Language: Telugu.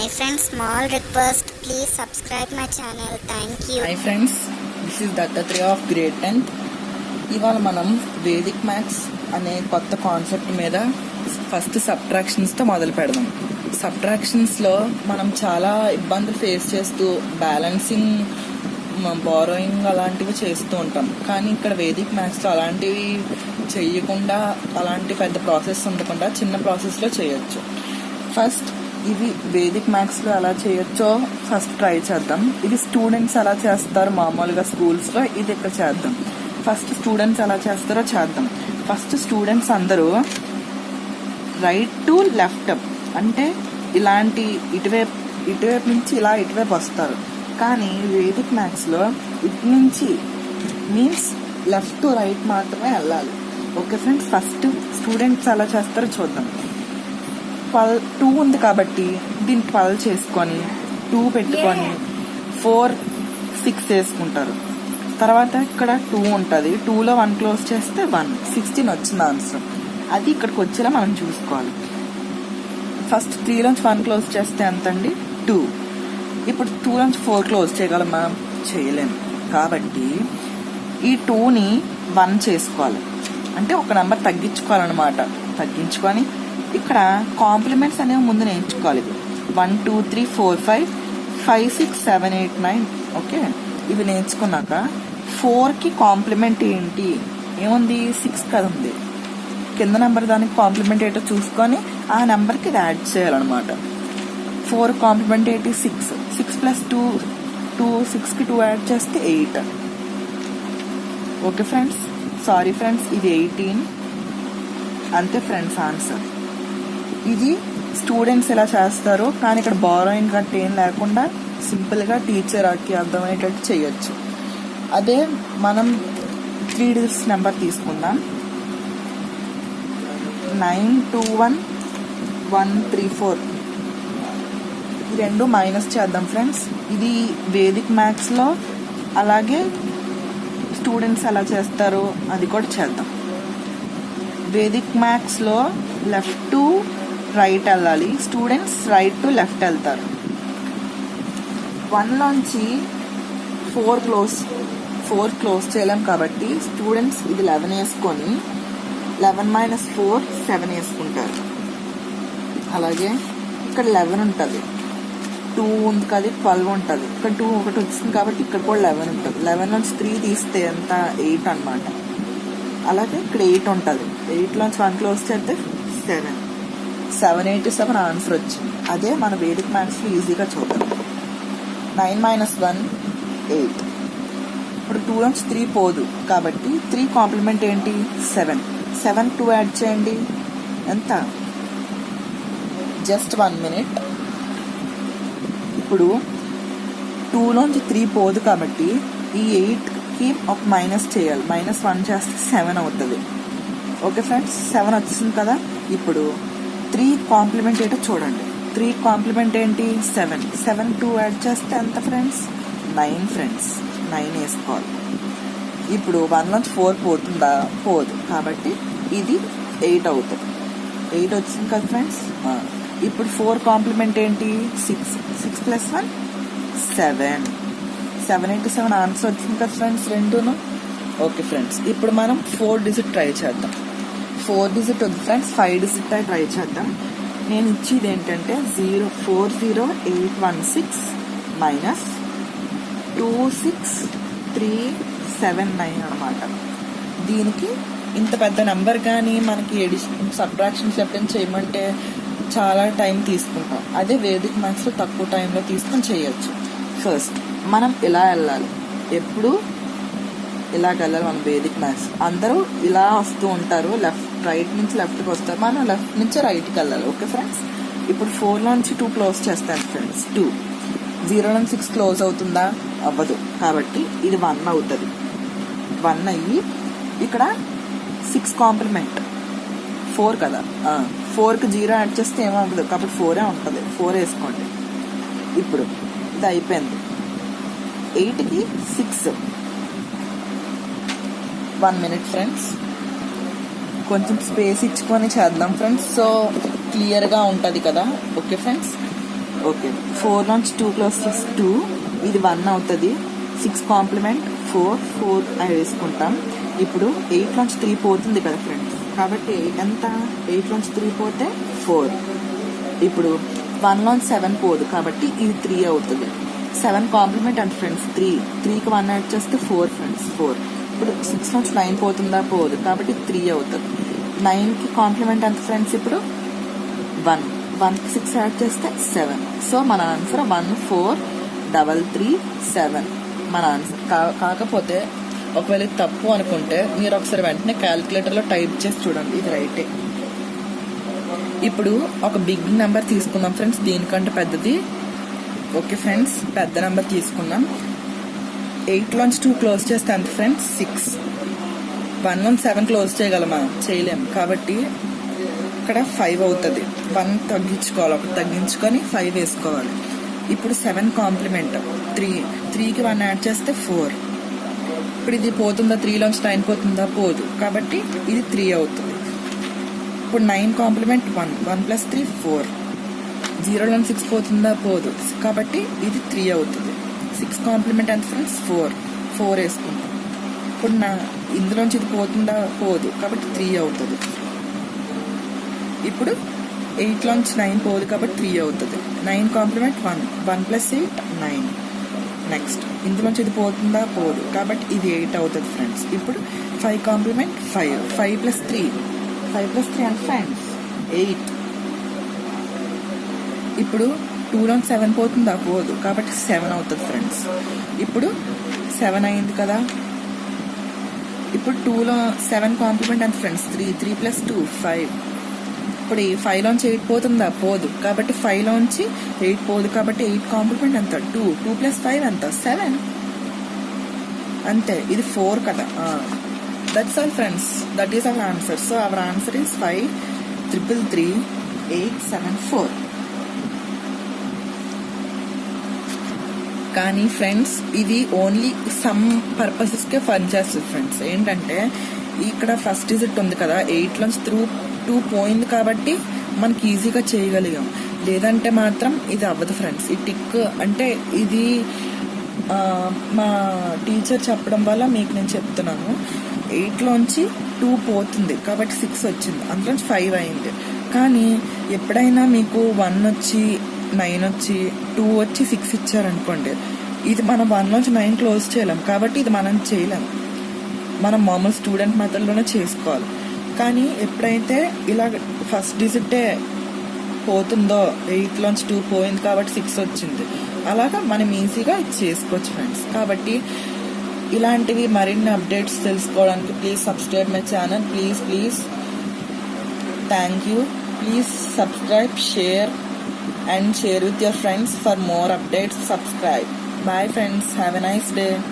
Hi friends, small request, please subscribe my channel. Thank you. Hi friends, this is Dattatreya of grade 10th. ఇవాళ మనం వేదిక్ మ్యాథ్స్ అనే కొత్త కాన్సెప్ట్ మీద ఫస్ట్ సబ్ట్రాక్షన్స్తో మొదలు పెడదాం. సబ్ట్రాక్షన్స్లో మనం చాలా ఇబ్బందులు ఫేస్ చేస్తూ బ్యాలెన్సింగ్, బారోయింగ్ అలాంటివి చేస్తూ ఉంటాం. కానీ ఇక్కడ వేదిక్ మ్యాథ్స్లో అలాంటివి చెయ్యకుండా, అలాంటి పెద్ద ప్రాసెస్ ఉండకుండా చిన్న ప్రాసెస్లో చేయొచ్చు. ఫస్ట్ ఇది వేదిక్ మ్యాథ్స్లో ఎలా చేయొచ్చో ఫస్ట్ ట్రై చేద్దాం. ఇది స్టూడెంట్స్ ఎలా చేస్తారు మామూలుగా స్కూల్స్లో, ఇది ఇక్కడ చేద్దాం. ఫస్ట్ స్టూడెంట్స్ ఎలా చేస్తారో చేద్దాం. ఫస్ట్ స్టూడెంట్స్ అందరూ రైట్ టు లెఫ్ట్ అంటే ఇలాంటి ఇటువైపు నుంచి ఇలా ఇటువైపు వస్తారు. కానీ వేదిక్ మ్యాథ్స్లో ఇటు నుంచి మీన్స్ లెఫ్ట్ టు రైట్ మాత్రమే వెళ్ళాలి. ఓకే ఫ్రెండ్స్, ఫస్ట్ స్టూడెంట్స్ ఎలా చేస్తారో చూద్దాం. 2 ఉంది కాబట్టి దీన్ని 12 చేసుకొని 2 పెట్టుకొని 4, 6 వేసుకుంటారు. తర్వాత ఇక్కడ 2 ఉంటుంది, 2లో 1 క్లోజ్ చేస్తే 1, 16 వచ్చింది ఆన్సర్. అది ఇక్కడికి వచ్చేలా మనం చూసుకోవాలి. ఫస్ట్ 3లోంచి 1 క్లోజ్ చేస్తే ఎంత అండి? 2. ఇప్పుడు 2లోంచి 4 క్లోజ్ చేయగలం మనం? చేయలేము. కాబట్టి ఈ 2ని 1 చేసుకోవాలి, అంటే ఒక నెంబర్ తగ్గించుకోవాలన్నమాట. తగ్గించుకొని ఇక్కడ కాంప్లిమెంట్స్ అనేవి ముందు నేర్చుకోవాలి. 1, 2, 3, 4, 5, 5, 6, 7, 8, 9. ఓకే, ఇవి నేర్చుకున్నాక 4కి కాంప్లిమెంట్ ఏంటి? ఏముంది? 6 కదా ఉంది. కింద నెంబర్ దానికి కాంప్లిమెంట్ ఏంటో చూసుకొని ఆ నెంబర్కి ఇది యాడ్ చేయాలన్నమాట. 4 కాంప్లిమెంట్ ఏంటి? 6. 6 ప్లస్ 2, 6కి 2 యాడ్ చేస్తే 8. ఓకే ఫ్రెండ్స్, సారీ ఫ్రెండ్స్, ఇది 18. అంతే ఫ్రెండ్స్ ఆన్సర్. ఇది స్టూడెంట్స్ ఎలా చేస్తారో, కానీ ఇక్కడ బారోయింగ్ గట్ట ఏం లేకుండా సింపుల్గా టీచర్కి అర్థమయ్యేటట్టు చేయొచ్చు. అదే మనం 3 డిజిట్స్ నెంబర్ తీసుకుందాం. 921-134. ఈ రెండు మైనస్ చేద్దాం ఫ్రెండ్స్. ఇది వేదిక్ మ్యాథ్స్లో, అలాగే స్టూడెంట్స్ ఎలా చేస్తారో అది కూడా చేద్దాం. వేదిక్ మ్యాథ్స్లో లెఫ్ట్ టు రైట్ వెళ్ళాలి, స్టూడెంట్స్ రైట్ టు లెఫ్ట్ వెళ్తారు. 1లోంచి 4 క్లోజ్ చేయలేం కాబట్టి స్టూడెంట్స్ ఇది 11 వేసుకొని 11 - 4 7 వేసుకుంటారు. అలాగే ఇక్కడ 11 ఉంటుంది, 2 ఉంది కదా, 12 ఉంటుంది. ఇక్కడ 2 ఒకటి వచ్చింది కాబట్టి ఇక్కడ కూడా 11 ఉంటుంది. 11లోంచి 3 తీస్తే ఎంత? 8 అన్నమాట. అలాగే ఇక్కడ 8 ఉంటుంది, 8లోంచి 1 క్లోజ్ చేస్తే 7. 787 ఆన్సర్ వచ్చింది. అదే మన వేదిక్ మ్యాథ్స్లో ఈజీగా చూద్దాం. 9 - 1 8. ఇప్పుడు 2లోంచి 3 పోదు కాబట్టి 3 కాంప్లిమెంట్ ఏంటి? 7. 7 2 యాడ్ చేయండి, ఎంత? Just 1 minute. ఇప్పుడు 2లోంచి 3 పోదు కాబట్టి ఈ 8కి ఒక మైనస్ చేయాలి. -1 చేస్తే 7 అవుతుంది. ఓకే ఫ్రెండ్స్, 7 వచ్చింది కదా. ఇప్పుడు 3 కాంప్లిమెంట్ ఏంటో చూడండి. 3 కాంప్లిమెంట్ ఏంటి? 7. 7 2 యాడ్ చేస్తే ఎంత ఫ్రెండ్స్? 9 ఫ్రెండ్స్. 9 వేసుకోవాలి. ఇప్పుడు 1లోంచి 4 పోతుందా? పోదు కాబట్టి ఇది 8 అవుతుంది. 8 వచ్చింది కదా ఫ్రెండ్స్. ఇప్పుడు 4 కాంప్లిమెంట్ ఏంటి? 6. 6 + 1 7. 787 ఆన్సర్ వచ్చింది కదా ఫ్రెండ్స్ రెండును. ఓకే ఫ్రెండ్స్, ఇప్పుడు మనం 4 డిజిట్ ట్రై చేద్దాం. 4 డిజిట్ వద్దు ఫ్రెండ్స్, 5 డిజిట్ ట్రై చేద్దాం. నేను ఇచ్చేది ఏంటంటే 40816 - 26379 అనమాట. దీనికి ఇంత పెద్ద నెంబర్ కానీ మనకి ఎడిషన్ సబ్ట్రాక్షన్స్ ఎప్పుడైనా చేయమంటే చాలా టైం తీసుకుంటాం. అదే వేదిక్ మ్యాథ్స్లో తక్కువ టైంలో తీసుకొని చేయొచ్చు. ఫస్ట్ మనం ఇలా వెళ్ళాలి, ఎప్పుడు ఇలాగ వెళ్ళాలి. మనం వేదిక్ మ్యాథ్స్ అందరూ ఇలా వస్తూ ఉంటారు, రైట్ నుంచి లెఫ్ట్కి వస్తారు, మనం లెఫ్ట్ నుంచి రైట్కి వెళ్ళాలి. ఓకే ఫ్రెండ్స్, ఇప్పుడు 4లోంచి 2 క్లోజ్ చేస్తాను ఫ్రెండ్స్. 2. 0లోంచి 6 క్లోజ్ అవుతుందా? అవ్వదు. కాబట్టి ఇది 1 అవుతుంది. 1 అయ్యి ఇక్కడ 6 కాంప్లిమెంట్ 4 కదా, 4కి 0 యాడ్ చేస్తే ఏమవ్వదు కాబట్టి 4 ఉంటుంది. 4 వేసుకోండి. ఇప్పుడు ఇది అయిపోయింది. 8కి 6. 1 మినిట్ ఫ్రెండ్స్, కొంచెం స్పేస్ ఇచ్చుకొని చేద్దాం ఫ్రెండ్స్, సో క్లియర్గా ఉంటుంది కదా. ఓకే ఫ్రెండ్స్, ఓకే 4 నుంచి 2 క్లోజ్ చేసి 2, ఇది 1 అవుతుంది. 6 కాంప్లిమెంట్ 4 అని వేసుకుంటాం. ఇప్పుడు 8 నుంచి 3 పోతుంది కదా ఫ్రెండ్స్, కాబట్టి ఎంత 8 నుంచి 3 పోతే 4. ఇప్పుడు 1 నుంచి 7 పోదు కాబట్టి ఇది 3 అవుతుంది. 7 కాంప్లిమెంట్ అంటే ఫ్రెండ్స్ 3కి 1 యాడ్ చేస్తే 4 ఫ్రెండ్స్ 4. ఇప్పుడు 6 నుంచి 9 పోతుందా, పోదు కాబట్టి 3 అవుతుంది. 9కి కాంప్లిమెంట్ ఎంత ఫ్రెండ్స్ ఇప్పుడు 1కి 6 యాడ్ చేస్తే 7. సో మన ఆన్సర్ 143337 మన ఆన్సర్. కాకపోతే ఒకవేళ ఇది తప్పు అనుకుంటే మీరు ఒకసారి వెంటనే క్యాలిక్యులేటర్లో టైప్ చేసి చూడండి, ఇది రైటే. ఇప్పుడు ఒక బిగ్ నెంబర్ తీసుకుందాం ఫ్రెండ్స్, దీనికంటే పెద్దది. ఓకే ఫ్రెండ్స్, పెద్ద నెంబర్ తీసుకుందాం. 8 నుంచి 2 క్లోజ్ చేస్తే ఎంత ఫ్రెండ్స్ 6. 1 నుంచి 7 క్లోజ్ చేయగలమా, చేయలేము. కాబట్టి ఇక్కడ 5 అవుతుంది. 1 తగ్గించుకోవాలి, ఒకటి తగ్గించుకొని 5 వేసుకోవాలి. ఇప్పుడు 7 కాంప్లిమెంట్ 3కి 1 యాడ్ చేస్తే 4. ఇప్పుడు ఇది పోతుందా, 3 నుంచి 9 పోతుందా, పోదు కాబట్టి ఇది 3 అవుతుంది. ఇప్పుడు 9 కాంప్లిమెంట్ 1 ప్లస్ 3 4. 0 నుంచి 6 పోతుందా, పోదు కాబట్టి ఇది 3 అవుతుంది. 6 కాంప్లిమెంట్ ఎంత ఫ్రెండ్స్ 4 వేసుకుంటాం. ఇప్పుడు ఇందులోంచి ఇది పోతుందా, పోదు కాబట్టి 3 అవుతుంది. ఇప్పుడు 8 నుంచి 9 పోదు కాబట్టి 3 అవుతుంది. 9 కాంప్లిమెంట్ 1 ప్లస్ 8 9. నెక్స్ట్ ఇందులోంచి ఇది పోతుందా, పోదు కాబట్టి ఇది 8 అవుతుంది ఫ్రెండ్స్. ఇప్పుడు 5 కాంప్లిమెంట్ 5 ప్లస్ 3 అంటే ఫ్రెండ్స్ 8. ఇప్పుడు 2 నుంచి 7 పోతుందా, పోదు కాబట్టి 7 అవుతుంది ఫ్రెండ్స్. ఇప్పుడు 7 అయింది కదా. ఇప్పుడు 2లో 7 కాంప్లిమెంట్ ఎంత ఫ్రెండ్స్ 3 ప్లస్ 2 5. ఇప్పుడు 5 నుంచి 8 పోతుందా, పోదు కాబట్టి 5 నుంచి 8 పోదు కాబట్టి 8 కాంప్లిమెంట్ ఎంత 2 ప్లస్ 5 ఎంత 7. అంతే, ఇది 4 కదా. That's all friends, that is our answer. So our answer is 5333874. కానీ ఫ్రెండ్స్ ఇది ఓన్లీ సమ్ పర్పసెస్కే పనిచేస్తుంది ఫ్రెండ్స్. ఏంటంటే ఇక్కడ ఫస్ట్ డిజిట్ ఉంది కదా, 8 నుంచి 2 పోయింది కాబట్టి మనకి ఈజీగా చేయగలిగాం. లేదంటే మాత్రం ఇది అవ్వదు ఫ్రెండ్స్. ఈ టిక్ అంటే ఇది మా టీచర్ చెప్పడం వల్ల మీకు నేను చెప్తున్నాను. 8లోంచి 2 పోతుంది కాబట్టి 6 వచ్చింది, అందులోంచి 5 అయింది. కానీ ఎప్పుడైనా మీకు 1 వచ్చి 9 వచ్చి 2 వచ్చి 6 ఇచ్చారనుకోండి, ఇది మనం 1 నుంచి 9 క్లోజ్ చేయలేం కాబట్టి ఇది మనం చేయలేం. మనం మామూలు స్టూడెంట్ మెథడ్లోనే చేసుకోవాలి. కానీ ఎప్పుడైతే ఇలా ఫస్ట్ డిజిటే పోతుందో, 8లోంచి 2 పోయింది కాబట్టి 6 వచ్చింది, అలాగా మనం ఈజీగా చేసుకోవచ్చు ఫ్రెండ్స్. కాబట్టి ఇలాంటివి మరిన్ని అప్డేట్స్ తెలుసుకోవడానికి please subscribe my channel. Please thank you. Please subscribe, share with your friends for more updates. Subscribe. Bye friends, have a nice day.